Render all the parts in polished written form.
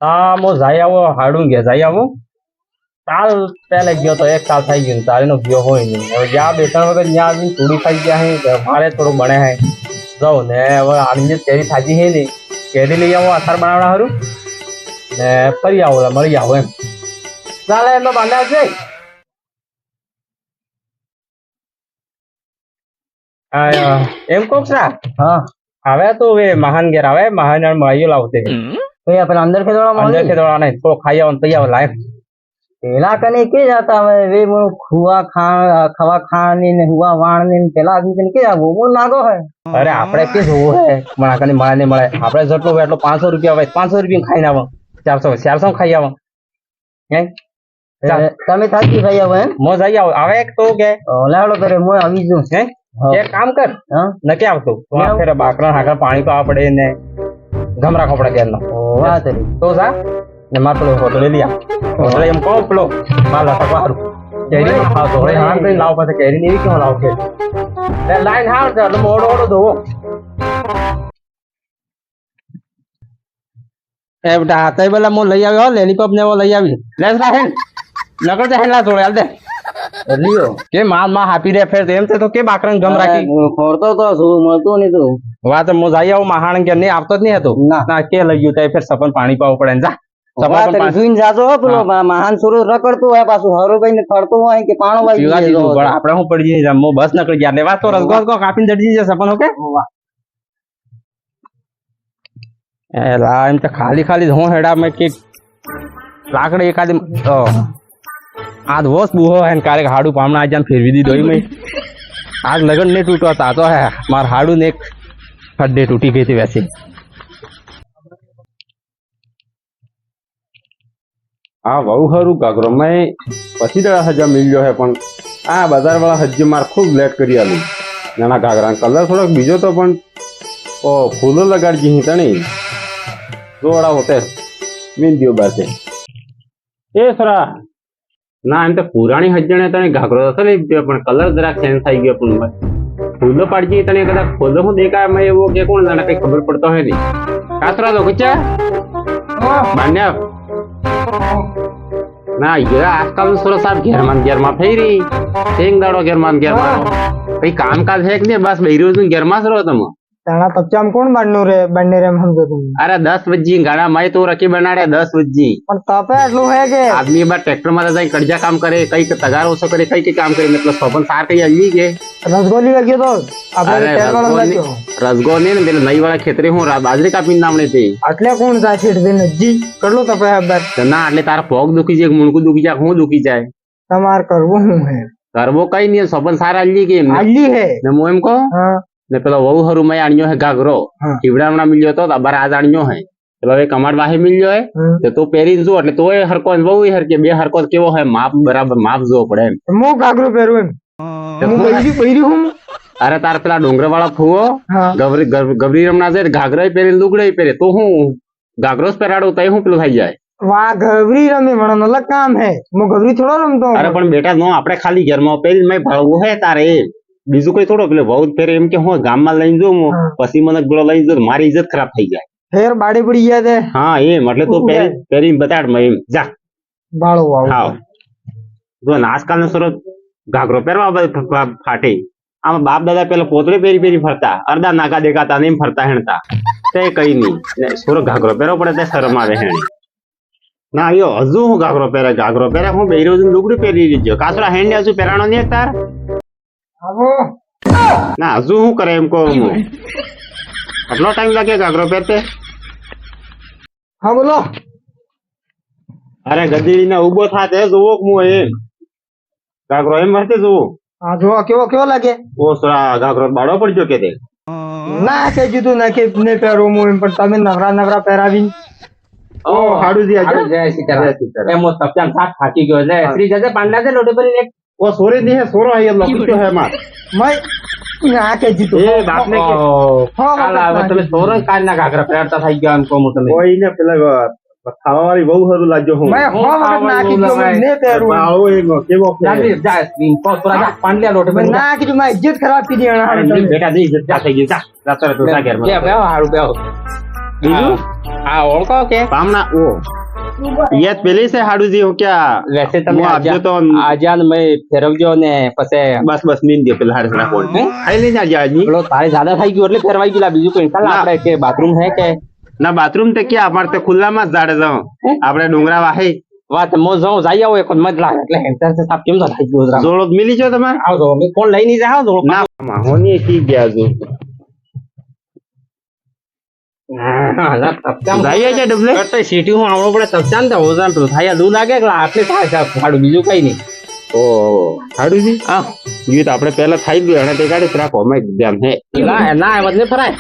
હા મો જઈ આવો હાડું ગયા જઈ આવો સાલ પહેલે ગયો તો 1 સાલ થઈ ગયું તારીનો ગયો હોય નહીં હવે જ્યાં 2-3 વખત ત્યાં આવીને થોડી ખાઈ ગયા હે મારે થોડું બને હે જાઉં ને હવે આવીને કેરી થાજી હે ને કેરી લઈ આવો અચાર બનાવવા હારું ને ફરી આવો મળી આવો એમ ચાલે એમ તો બાંધ્યા છે એમ કોક સા हाँ હવે તો વે મહાન ઘેર આવે મહાન મળીઓ લાવતે तो ये अपन अंदर खेदवाड़ा અંદર मालूम के दौड़ा नहीं थोड़ा खाई आवन तैयार लाए पेला कने के जाता है वे वो खुआ खा खवा खानी ने हुआ वाणनी ने पेला आदमी कने के जाबो वो नागो है अरे आपड़े के જોવું હે મણા કને મળે નહીં મળે આપણે જેટલો હોય એટલો 500 રૂપિયા હોય 500 રૂપિયા ખાઈને આવો 400 ખાઈ આવો હે તમે થાકી ભાઈ હવે મો જઈ આવો આવે એક તો કે ઓલાડો કરે મો આવી જુ હે કે કામ કર हां ન કે આવતો તો આ ફેર બાકરા હાકર પાણી પાવા પડે ને ગમ રાખવો પડે ઘરનો વાહ તેરી તો જા ને માર પેલો હોટલ લઈ લ્યા હોટલ એમ કહો પેલો માલ લટકવા હારું કેરી માં ખાવ તો હવે હાન કઈ લાવ પાસે કેરી ની કેમ લાવ કે લે લાઈન હાવ તો મોડો ઓડો ધોવો એ બેટા તઈ બેલા મો લઈ આવ્યો લેલીપોપ ને વો લઈ આવી લેસ રાહે નકર દે હેલા જોડે હાલ દે लियो કે માલ માં હાપી દે ફેર એમ છે તો કે બાકરાને ગમ રાખી ખોરતો તો શું મળતો નહીં તો વાત મો જઈ આવું મહાણ કે નહીં આવતો જ નહીં હતો ના કે લઈ ગયું તઈ ફેર સપન પાણી પાવું પડે ને જા વાત જોઈને જાતો હો પેલો મહાન સુરત રખડતો હોય પાછું હરોભાઈ ને ખડતો હોય કે પાણો ભાઈ આપણે શું પડી જઈએ મો બસ નકળી ગયા લેવા તો રસગો કાપીને દડી જશે સપન ઓકે એ લા એમ તો ખાલી હું હેડા મેં કે લાકડી એકાદી આજ વોસ બુહો હે કારે હાડું પામણા આજ ફેરવી દીધો મેં આજ લગન ને તૂટો તાતો હે માર હાડું ને એક ખડ્ડે તૂટી ગઈ હતી વૈસે આ બહુ સારું ગાગરો મેં પછી દડા હજા મિલ્યો હે પણ આ બજાર વાળા હજી માર ખૂબ લેટ કરી આલું નાના ઘાઘરા કલર થોડોક બીજો તો પણ ઓ ફૂલો લગાડજી હી તણી જોડા હોતે મીન દિયો બાતે એ સરા ના એમ તો પુરાણી હજણે તને ઘાઘરો તો લઈ ગયો પણ કલર જરાક ચેન્જ થઈ ગયો પણ ફૂલો પાડજી તને કદાચ ફૂલો હું દેખાય મેં એવો કે કોણ જાણે કઈ ખબર પડતો હોય નહીં કાસરા લો કચ્ચા બાન્યા ના યાર આજકાલ સુરત સાહેબ ઘેરમાં થઈ રહી એક દાડો ઘેરમાં કઈ કામકાજ હે કે નહીં બસ બેરી રોજ ઘેરમાં જ રહો તમે તાણા તપચામ કોણ બાંધનું રે બંને રે સમજો તું અરે 10 વજી ગાડા માય તો રકી બનાડે 10 વજી પણ તપે એટલું હે કે આદમી બાર ટ્રેક્ટર માં જાય કડજા કામ કરે કઈ તગાર ઓછો કરે કઈ કામ કરે મતલબ સપન સાર કઈ અલ્લી કે રસગોલી લગ્યો તો આપણે ટેરવાળો લગ્યો રસગો ને પેલે નઈ વાળા ખેતરે હું બાજરી કાપીને નામણે તે એટલે કોણ જાય છે દિન જી કેટલું તપે હબર ના એટલે તારા પગ દુખી જાય મુણકું દુખી જાય હું દુખી જાય તમાર કરવું હું હે કરવો કઈ નહીં સપન સાર અલ્લી કે આલી હે ને હું એમ કહો હા ને પેલો વહુ હરું મેં આણ્યો હે ઘાઘરો ચીવડામણા મિલ્યો તો બાર આજ આણ્યો હે પેલો એ કમાડ વાહે મિલ્યો હે તો તું પહેરીને જો એટલે તોય હરકો વહુ હરકે બે હરકો કેવો હે માપ બરાબર માપ જોવો પડે એમ મો ઘાઘરો પહેરું એમ હું બૈરી હું અરે તાર પેલા ડોંગર વાળા ફૂવો ગબરી રમણા જાય ઘાઘરા પહેરીને લુગડે પહેરે તો હું ઘાઘરો જ પહેરાડું તઈ હું પેલું થઈ જાય વાહ ગબરી રમે મને અલગ કામ હે હું ગબરી થોડો રમતો અરે પણ બેટા નો આપણે ખાલી ઘરમાં પહેરીને મેં ભળવું હે તારે બીજું કઈ થોડો પેલો બહુ ફેર એમ કે હું ગામમાં લઈને જઉં પછી મને પેલો લઈને જઉં મારી ઇજ્જત ખરાબ થઈ જાય ફેર બાડી પડી ગયા તે હા એમ એટલે તું પહેરીને બતાડ મેં એમ જા બાળો વાવ જો આજકાલ નો સુરત ઘાઘરો પહેરવા ફાટે આમાં બાપ દાદા પેલા પોતળે પહેરી ફરતા અડધા નાકા દેખાતા ને એમ ફરતા હેણતા તે કઈ નહીં સુરત ઘાઘરો પહેરવો પડે તે શરમ આવે હેણી ના યો હજુ હું ઘાઘરો પહેરે હું બે રોજ લુગડું પહેરી લીધો કાસરા હેન્ડ હજુ પહેરાણો નહીં તાર ના હજુ શું કરે એમ કહું હું આટલો ટાઈમ લાગે ઘાઘરો પહેરતે હા બોલો અરે ગધેડી ને ઉભો થાતે જોવો હું એમ ઘાઘરો એમ હશે જોવો હા જો કેવો લાગે ઓ સરા ઘાઘરો બાળો પડજો કે તે ના કે કીધું ના કે ને પહેરું હું એમ પણ તમે નવરા પહેરાવી ઓ હાડુજી જય સીતારામ એમ તપચામ સાત થાકી ગયો એટલે શ્રી જજે પાંડલા છે લોટે પર એક ઓ સોરે ની હે સોરો હે લખતો હે માર મય ના કે જીતું એ બાપ ને કે કાલ આવે તમે સોરંગ કાલ ના ઘાઘરા પહેરતા થઈ ગયા એમ કહું તમે કોઈને પેલા ખાવા વાળી બહુ સારું લાગ્યો હું મેં હો વખત ના કીધું ને પહેરું આવો એનો કેવો જાજી જા સ્ક્રીન પર થોડા જા પાંડલા લોટે પર ના કીધું મારી ઇજ્જત ખરાબ કરી બેટા દે ઇજ્જત જા થઈ ગઈ જા રાતરે તો જા ઘર માં બે હારું બે બીજું આ ઓળખો કે પામણા ઓ યાદ પેલી છે હાડુજી હું ક્યાં વેસે તમે હું આપજો તો આજાન મેં ફેરવજો ને પછી બસ બસ નીંદ દે પેલા હાડે ના કોણ ખાઈ લઈને આજે આજની પેલો તારે જ્યાદા થઈ ગયું એટલે ફેરવાઈ ગયેલા બીજું કઈ ચાલ ના. આપણે કે બાથરૂમ હે કે ના બાથરૂમ તે ક્યાં અમારે તે ખુલ્લામાં જ જાડે જાઉં આપણે ડુંગરા વાહે વાત મો જાઉં જઈ આવો એક મત લાગે એટલે હેન્ટર છે સાપ કેમ તો થઈ ગયો જરા જોડો મિલી છો તમારે આવજો અમે કોણ લઈને જાવ જો ના માહોની કી ગયા જો જઈએ છે ડબલે સીટી હું આવડો પડે તપચાન તો ઓઝાન પેલું થાય દૂર લાગે કે આટલે થાય છે ભાડું બીજું કઈ નહીં ઓ હાડુજી હા એ તો આપણે પહેલા થઈ ગયું અને તે ગાડી ત્રાક હોમે ધ્યાન હે ના ના એમ જ નહીં ફરાય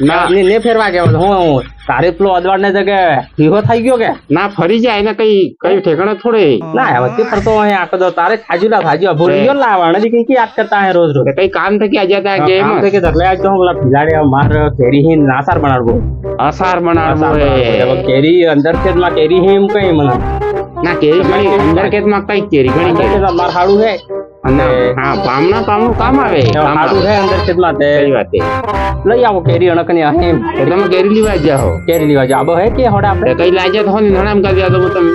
ના ને ફેરવા કે હું તારે પેલો અદવાડ ને જગ્યાએ હીરો થઈ ગયો કે ના ફરી જાય એને કઈ ઠેકાણે થોડે ના એમ જ ફરતો અહીં આખો દો તારે ખાજુ ના ખાજુ ભૂલી ગયો લાવવા નથી કઈ યાદ કરતા હે રોજ રોજ કઈ કામ થકી આજે હતા કે એમ કે એટલે આજ તો હું પેલા ભીલાડે માર કેરી હી નાસાર બનાડવો અસાર બનાવવો હવે કેરી અંદર ખેતમાં કેરી હી એમ કઈ મને ના કેરી ઘણી અંદર ખેતમાં કઈ કેરી ઘણી અંદર ખેતમાં માર હાડું હે અને હા પામના પામનું કામ આવે હાડું હે અંદર ખેતમાં તે સહી વાત છે લઈ આવો કેરી અણકની અહીં તો તમે કેરી લેવા જાઓ કેરી લેવા જાબો હે કે હોડા આપણે કઈ લાજે તો ને નણામ કરી દો તમે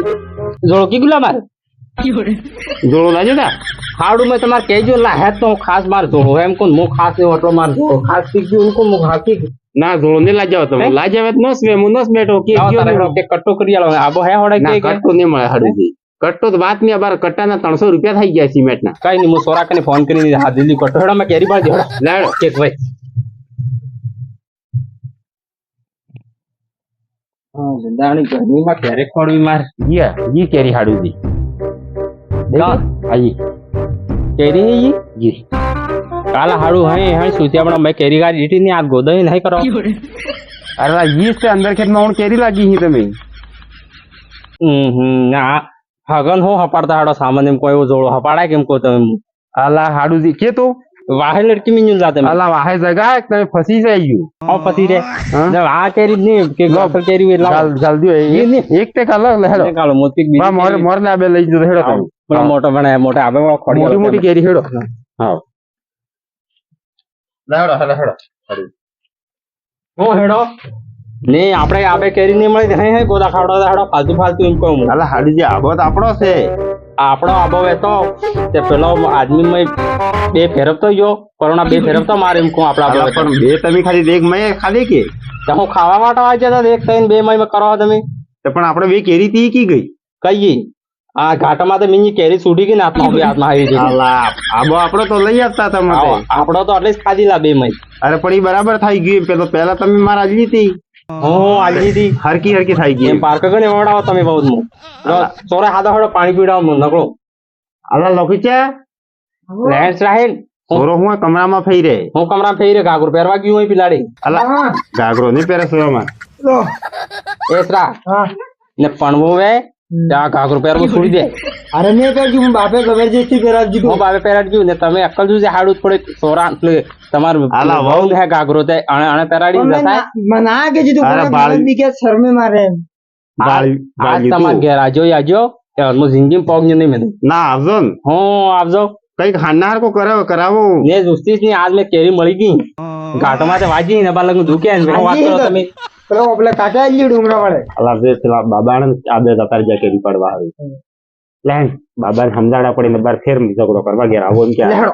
જોડો કી ગુલા મારે જોડો લાજે તા હાડું મેં તમારે કહેજો લા હે તો ખાસ માર જોડો એમ કોણ મો ખાસ એવો એટલો માર જોડો ખાસ શીખજો ઉनको મો હાકી ના જોડો ને લાજાવ તમે લાજાવ નસ મે મુનસ બેઠો કે કે કટ્ટો કરી આલો આબો હે હોડા ના કે કટ્ટો નહીં મળે હાડુજી કટ્ટો તો વાત નહીં બાર કટ્ટાના 300 રૂપિયા થઈ ગયા સિમેન્ટ ના કઈ નહીં હું સોરા કને ફોન કરીને હા દિલ્હી કટ્ટો હેડો મેં કેરી બાળ જોડા લાડો કે ભાઈ હા જંદાણી ગરમીમાં ક્યારે ખોડવી માર ઈ કેરી હાડુજી આઈ કેરી હી જી કાલા હાડું હે હે સુતિયામણા મેં કેરી ગાડી દીટી ની આ ગોદઈ નહીં કરો અરે ઈ છે અંદર ખેતમાં હું કેરી લાગી હી તમે ના હગન હો હપાડતા હાડો સામાન એમ કોઈ એવો જોડો હપાડાય કેમ કહો તમે આલા હાડુજી કે તો વાહે લડકી મિંજુન જાતે આલા વાહે જગા તમે ફસી જાય ગયું હા પછી રે હા? આ કેરી જ નહીં કે ગોફર કેરી એટલા જલ્દી એક તે કલર લેડો કાલો મોતી બા મોર મોર ના બે લઈ જતો હેડો તમે પેલો મોટો બને મોટો આબે વાળો ખોડી મોટી મોટી કેરી હેડો હા હેડો હેડો હેડો હું હેડો ને આપણે આબે કેરી નહીં મળી હે હે ગોદા ખાવડા હેડો ફાલતુ ફાલતુ એમ કહું આલા હાડુજી આબો તો આપણો છે આપણો આબો તો તે પેલો આદમી મેં બે ફેરવતો ગયો કોરોના બે ફેરવતો મારે એમ કહું આપડા આલા પણ બે તમે ખાલી દેખ મેં ખાલી કે તો હું ખાવા માટે આવી જતા એક થઈને બે મહિને કરો તમે તો પણ આપણે બે કેરી તી કી ગઈ કઈ આ ઘાટામાં તો મીની કેરી છૂટી ગઈ ને હાથમાં બે હાથમાં આવી ગઈ આલા આબો આપણો તો લઈ આવતા તમે આપણો તો એટલે જ ખાધી લા બે મહિને અરે પણ ઈ બરાબર થઈ ગયું પેલો પહેલા તમે મારા જ લીધી હું આવી હતી હરકી હરકી થઈ ગઈ એમ પાર્ક ગને વડાવો તમે બહુ જ સોરે હાથા હડો પાણી પીડાવો નકળો આલા લોકીચા લેન્સ રાહેલ સોરો હું કમરામાં ફઈ રે હું કમરા ફેરી રે ગાગર પહેરવા ગયું હોય પિલાડી આલા ગાગરો નહીં પહેરે સોરામાં એસરા ને પણવો વે ત્યાં ગાગર પહેરવું છોડી દે અરે મેં કહ્યું હું બાપે જબરજસ્તી પહેરાવી દીધું હું બાપે પહેરાટ ગયું ને તમે અક્કલ જોજે હાડું થોડેક સોરા તમારું આલા વહુ હે ગાગરો તે અણે પહેરાડી જતા મને આ કે દીધું અરે પણ બાળી. મને કે શરમે મારે એમ આજ તમાર ઘેર આજો હું જિંદગી પગ નહીં મેં ના આવજો ને હું આવજો કઈક હાનાર કો કરાવો ને જુસ્તી ની આજ મેં કેરી મળી ગઈ ઘાટમાં તે વાજી ને બાલક દુખે ને વાત કરો તમે પેલો પેલા કાકા જ ડુંગરા વાળે અલા બે પેલા બાબાને આ બે જતા જ્યાં કેરી પડવા આવી લેન બાબાને સમજાડા પડીને બાર ફેર ઝઘડો કરવા ગયા આવો ને ક્યાં